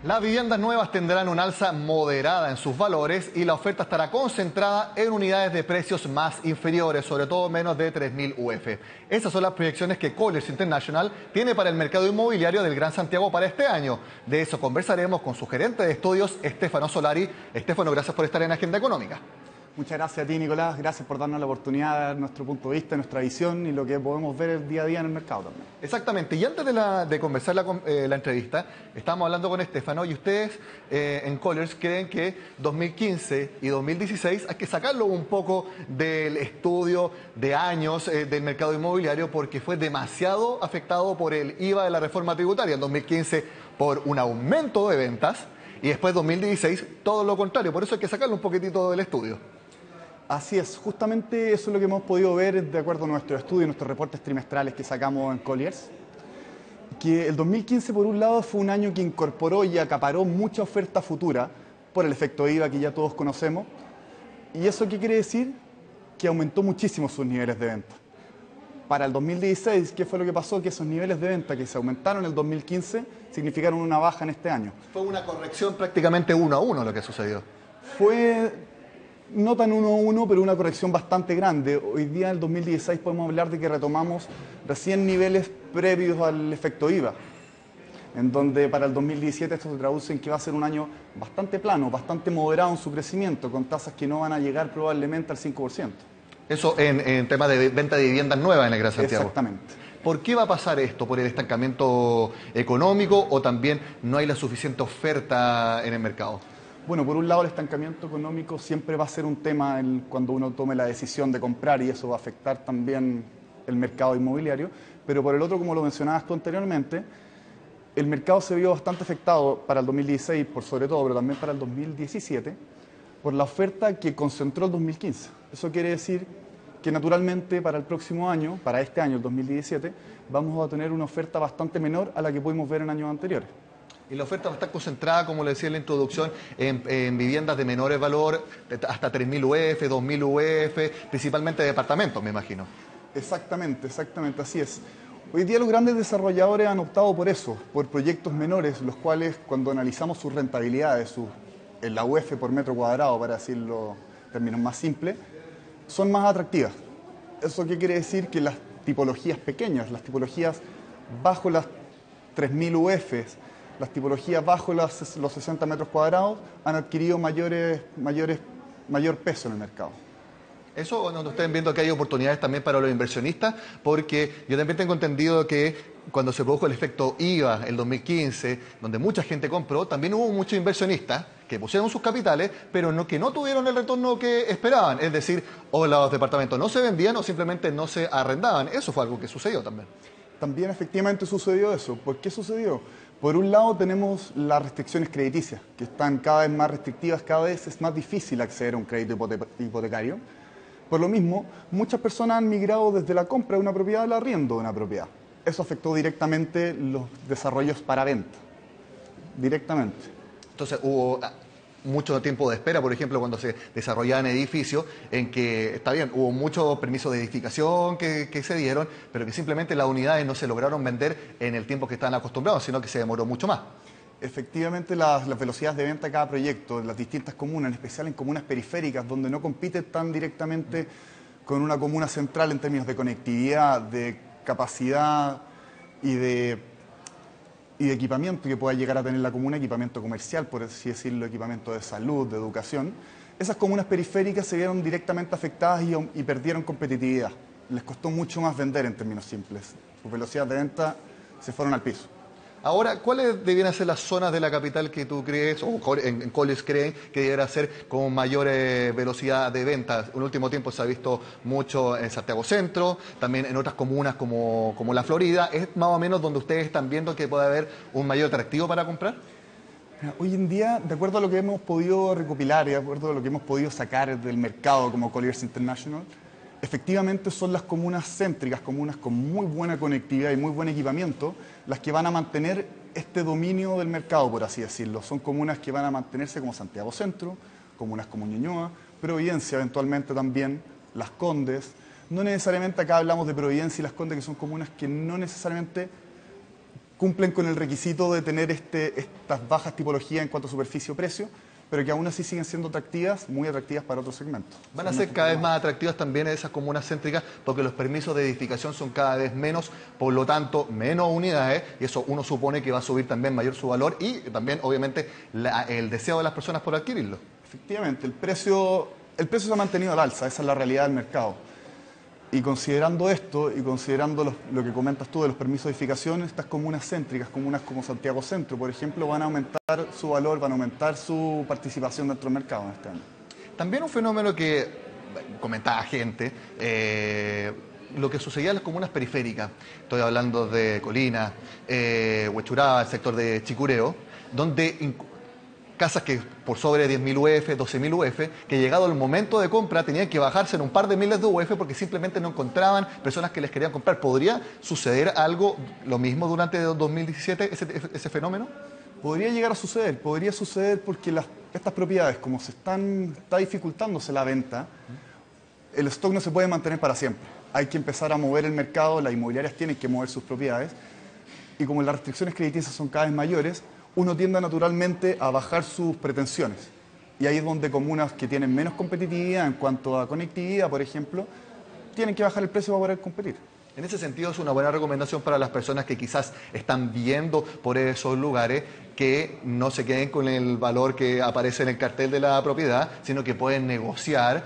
Las viviendas nuevas tendrán un alza moderada en sus valores y la oferta estará concentrada en unidades de precios más inferiores, sobre todo menos de 3.000 UF. Esas son las proyecciones que Colliers International tiene para el mercado inmobiliario del Gran Santiago para este año. De eso conversaremos con su gerente de estudios, Stefano Solari. Stefano, gracias por estar en Agenda Económica. Muchas gracias a ti, Nicolás. Gracias por darnos la oportunidad de dar nuestro punto de vista, nuestra visión y lo que podemos ver el día a día en el mercado también. Exactamente. Y antes de conversar la entrevista, estábamos hablando con Stefano y ustedes en Colliers creen que 2015 y 2016 hay que sacarlo un poco del estudio de años del mercado inmobiliario porque fue demasiado afectado por el IVA de la reforma tributaria. En 2015 por un aumento de ventas y después 2016 todo lo contrario. Por eso hay que sacarlo un poquitito del estudio. Así es, justamente eso es lo que hemos podido ver de acuerdo a nuestro estudio y nuestros reportes trimestrales que sacamos en Colliers. Que el 2015, por un lado, fue un año que incorporó y acaparó mucha oferta futura por el efecto IVA que ya todos conocemos. ¿Y eso qué quiere decir? Que aumentó muchísimo sus niveles de venta. Para el 2016, ¿qué fue lo que pasó? Que esos niveles de venta que se aumentaron en el 2015 significaron una baja en este año. Fue una corrección prácticamente 1-1 lo que sucedió. Fue no tan 1-1, pero una corrección bastante grande. Hoy día, en el 2016, podemos hablar de que retomamos recién niveles previos al efecto IVA, en donde para el 2017 esto se traduce en que va a ser un año bastante plano, bastante moderado en su crecimiento, con tasas que no van a llegar probablemente al 5%. Eso en tema de venta de viviendas nuevas en el Gran Santiago. Exactamente. ¿Por qué va a pasar esto? ¿Por el estancamiento económico o también no hay la suficiente oferta en el mercado? Bueno, por un lado el estancamiento económico siempre va a ser un tema cuando uno tome la decisión de comprar y eso va a afectar también el mercado inmobiliario, pero por el otro, como lo mencionabas tú anteriormente, el mercado se vio bastante afectado para el 2016, por sobre todo, pero también para el 2017, por la oferta que concentró el 2015. Eso quiere decir que naturalmente para el próximo año, para este año, el 2017, vamos a tener una oferta bastante menor a la que pudimos ver en años anteriores. Y la oferta va a estar concentrada, como le decía en la introducción, en viviendas de menores valor, hasta 3.000 UF, 2.000 UF, principalmente departamentos, me imagino. Exactamente, así es. Hoy día los grandes desarrolladores han optado por eso, por proyectos menores, los cuales cuando analizamos sus rentabilidades, en la UF por metro cuadrado, para decirlo en términos más simples, son más atractivas. ¿Eso qué quiere decir? Que las tipologías pequeñas, las tipologías bajo las 3.000 UFs, las tipologías bajo los 60 metros cuadrados han adquirido mayor peso en el mercado. Eso, donde ustedes viendo que hay oportunidades también para los inversionistas, porque yo también tengo entendido que cuando se produjo el efecto IVA el 2015, donde mucha gente compró, también hubo muchos inversionistas que pusieron sus capitales, pero que no tuvieron el retorno que esperaban. Es decir, o los departamentos no se vendían o simplemente no se arrendaban. Eso fue algo que sucedió también. También efectivamente sucedió eso. ¿Por qué sucedió? Por un lado tenemos las restricciones crediticias, que están cada vez más restrictivas, cada vez es más difícil acceder a un crédito hipotecario. Por lo mismo, muchas personas han migrado desde la compra de una propiedad al arriendo de una propiedad. Eso afectó directamente los desarrollos para venta, directamente. Entonces hubo mucho tiempo de espera, por ejemplo, cuando se desarrollaban edificios, en que, está bien, hubo muchos permisos de edificación que se dieron, pero que simplemente las unidades no se lograron vender en el tiempo que estaban acostumbrados, sino que se demoró mucho más. Efectivamente, las velocidades de venta de cada proyecto, en las distintas comunas, en especial en comunas periféricas, donde no compite tan directamente con una comuna central en términos de conectividad, de capacidad y de equipamiento que pueda llegar a tener la comuna, equipamiento comercial, por así decirlo, equipamiento de salud, de educación. Esas comunas periféricas se vieron directamente afectadas y perdieron competitividad. Les costó mucho más vender en términos simples. Sus velocidades de venta se fueron al piso. Ahora, ¿cuáles debieran ser las zonas de la capital que tú crees, o en Colliers creen que deberá ser con mayor velocidad de ventas? En el último tiempo se ha visto mucho en Santiago Centro, también en otras comunas como la Florida. ¿Es más o menos donde ustedes están viendo que puede haber un mayor atractivo para comprar? Hoy en día, de acuerdo a lo que hemos podido recopilar y de acuerdo a lo que hemos podido sacar del mercado como Colliers International, efectivamente son las comunas céntricas, comunas con muy buena conectividad y muy buen equipamiento, las que van a mantener este dominio del mercado, por así decirlo. Son comunas que van a mantenerse como Santiago Centro, comunas como Ñuñoa, Providencia eventualmente también, Las Condes. No necesariamente acá hablamos de Providencia y Las Condes, que son comunas que no necesariamente cumplen con el requisito de tener estas bajas tipologías en cuanto a superficie o precio, pero que aún así siguen siendo atractivas, muy atractivas para otros segmentos. Van a ser cada vez más atractivas también esas comunas céntricas porque los permisos de edificación son cada vez menos, por lo tanto, menos unidades, y eso uno supone que va a subir también mayor su valor y también, obviamente, el deseo de las personas por adquirirlo. Efectivamente, el precio se ha mantenido al alza, esa es la realidad del mercado. Y considerando esto, y considerando lo que comentas tú de los permisos de edificación, estas comunas céntricas, comunas como Santiago Centro, por ejemplo, van a aumentar su valor, van a aumentar su participación dentro del mercado en este año. También un fenómeno que comentaba gente, lo que sucedía en las comunas periféricas, estoy hablando de Colina, Huechuraba, el sector de Chicureo, donde casas que por sobre 10.000 UF, 12.000 UF, que llegado el momento de compra tenían que bajarse en un par de miles de UF porque simplemente no encontraban personas que les querían comprar. ¿Podría suceder algo, lo mismo durante 2017, ese fenómeno? Podría llegar a suceder, podría suceder porque estas propiedades, como está dificultándose la venta, el stock no se puede mantener para siempre. Hay que empezar a mover el mercado, las inmobiliarias tienen que mover sus propiedades, y como las restricciones crediticias son cada vez mayores, uno tiende naturalmente a bajar sus pretensiones. Y ahí es donde comunas que tienen menos competitividad en cuanto a conectividad, por ejemplo, tienen que bajar el precio para poder competir. En ese sentido es una buena recomendación para las personas que quizás están viendo por esos lugares que no se queden con el valor que aparece en el cartel de la propiedad, sino que pueden negociar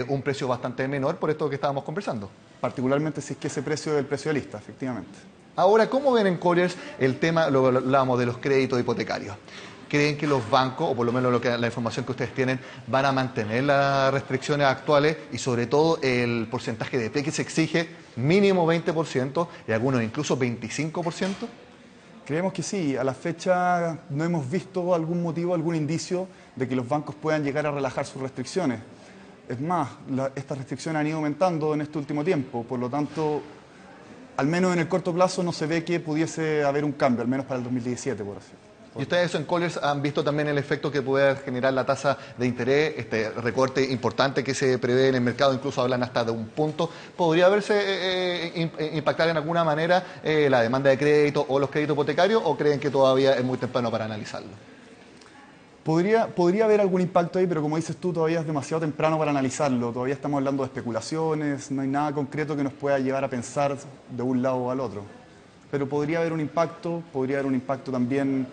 un precio bastante menor por esto que estábamos conversando. Particularmente si es que ese precio es el precio de lista, efectivamente. Ahora, ¿cómo ven en Colliers el tema, lo hablábamos de los créditos hipotecarios? ¿Creen que los bancos, o por lo menos la información que ustedes tienen, van a mantener las restricciones actuales y sobre todo el porcentaje de P que se exige, mínimo 20% y algunos incluso 25%? Creemos que sí. A la fecha no hemos visto algún motivo, algún indicio de que los bancos puedan llegar a relajar sus restricciones. Es más, estas restricciones han ido aumentando en este último tiempo, por lo tanto, al menos en el corto plazo no se ve que pudiese haber un cambio, al menos para el 2017, por así. ¿Y ustedes en Colliers han visto también el efecto que puede generar la tasa de interés, este recorte importante que se prevé en el mercado, incluso hablan hasta de un punto? ¿Podría verse impactar en alguna manera la demanda de crédito o los créditos hipotecarios o creen que todavía es muy temprano para analizarlo? Podría haber algún impacto ahí, pero como dices tú, todavía es demasiado temprano para analizarlo. Todavía estamos hablando de especulaciones, no hay nada concreto que nos pueda llevar a pensar de un lado o al otro. Pero podría haber un impacto también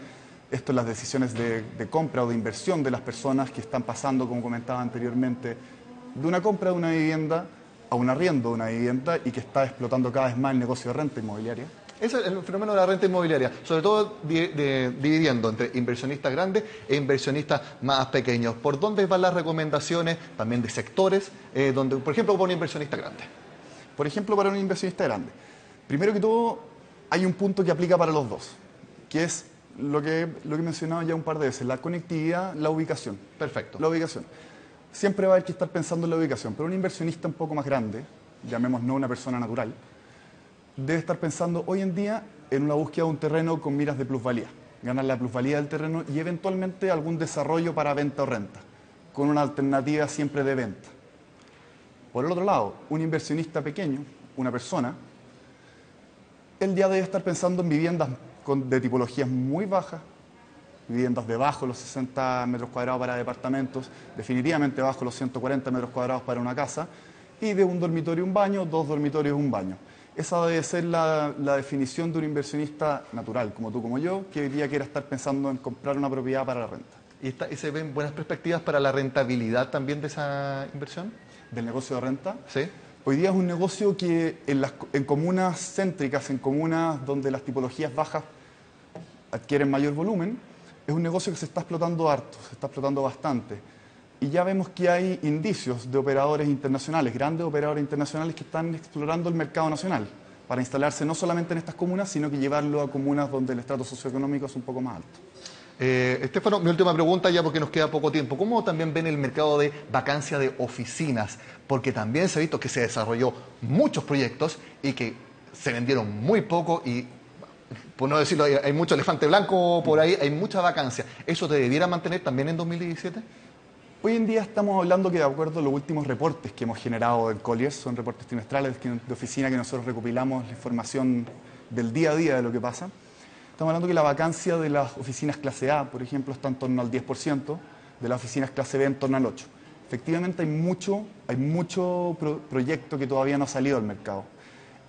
esto en las decisiones de compra o de inversión de las personas que están pasando, como comentaba anteriormente, de una compra de una vivienda a un arriendo de una vivienda y que está explotando cada vez más el negocio de renta inmobiliaria. Ese es el fenómeno de la renta inmobiliaria, sobre todo dividiendo entre inversionistas grandes e inversionistas más pequeños. ¿Por dónde van las recomendaciones también de sectores, donde, por ejemplo, para un inversionista grande? Por ejemplo, para un inversionista grande. Primero que todo, hay un punto que aplica para los dos, que es lo que he mencionado ya un par de veces, la conectividad, la ubicación. Perfecto. La ubicación. Siempre va a haber que estar pensando en la ubicación, pero un inversionista un poco más grande, llamémoslo una persona natural, debe estar pensando hoy en día en una búsqueda de un terreno con miras de plusvalía, ganar la plusvalía del terreno y eventualmente algún desarrollo para venta o renta, con una alternativa siempre de venta. Por el otro lado, un inversionista pequeño, una persona, él ya debe estar pensando en viviendas de tipologías muy bajas, viviendas debajo de los 60 metros cuadrados para departamentos, definitivamente bajo los 140 metros cuadrados para una casa, y de un dormitorio un baño, dos dormitorios un baño. Esa debe ser la definición de un inversionista natural, como tú, como yo, que hoy día quiera estar pensando en comprar una propiedad para la renta. ¿Y se ven buenas perspectivas para la rentabilidad también de esa inversión? ¿Del negocio de renta? Sí. Hoy día es un negocio que en comunas céntricas, en comunas donde las tipologías bajas adquieren mayor volumen, es un negocio que se está explotando harto, se está explotando bastante. Y ya vemos que hay indicios de operadores internacionales, grandes operadores internacionales que están explorando el mercado nacional para instalarse no solamente en estas comunas, sino que llevarlo a comunas donde el estrato socioeconómico es un poco más alto. Estefano, mi última pregunta ya porque nos queda poco tiempo. ¿Cómo también ven el mercado de vacancia de oficinas? Porque también se ha visto que se desarrolló muchos proyectos y que se vendieron muy poco y, por no decirlo, hay mucho elefante blanco por ahí, hay mucha vacancia. ¿Eso se debiera mantener también en 2017? Hoy en día estamos hablando que de acuerdo a los últimos reportes que hemos generado en Colliers, son reportes trimestrales de oficina que nosotros recopilamos la información del día a día de lo que pasa, Estamos hablando que la vacancia de las oficinas clase A, por ejemplo, está en torno al 10%, de las oficinas clase B en torno al 8%. Efectivamente hay mucho proyecto que todavía no ha salido al mercado.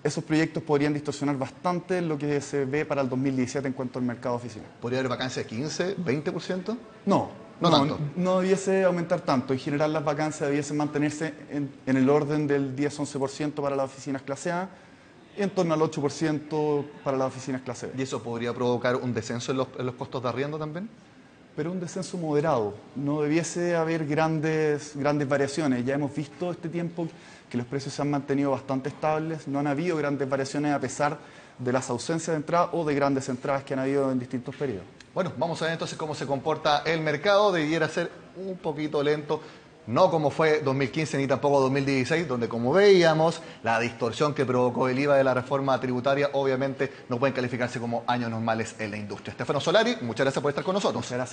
Esos proyectos podrían distorsionar bastante lo que se ve para el 2017 en cuanto al mercado oficial. ¿Podría haber vacancia de 15, 20%? No, No tanto. no debiese aumentar tanto. En general las vacancias debiesen mantenerse en el orden del 10-11% para las oficinas clase A y en torno al 8% para las oficinas clase B. ¿Y eso podría provocar un descenso en los costos de arriendo también? Pero un descenso moderado. No debiese haber grandes variaciones. Ya hemos visto este tiempo que los precios se han mantenido bastante estables. No han habido grandes variaciones a pesar de las ausencias de entrada o de grandes entradas que han habido en distintos periodos. Bueno, vamos a ver entonces cómo se comporta el mercado. Debiera ser un poquito lento. No como fue 2015 ni tampoco 2016, donde como veíamos, la distorsión que provocó el IVA de la reforma tributaria obviamente no pueden calificarse como años normales en la industria. Stefano Solari, muchas gracias por estar con nosotros. Muchas gracias.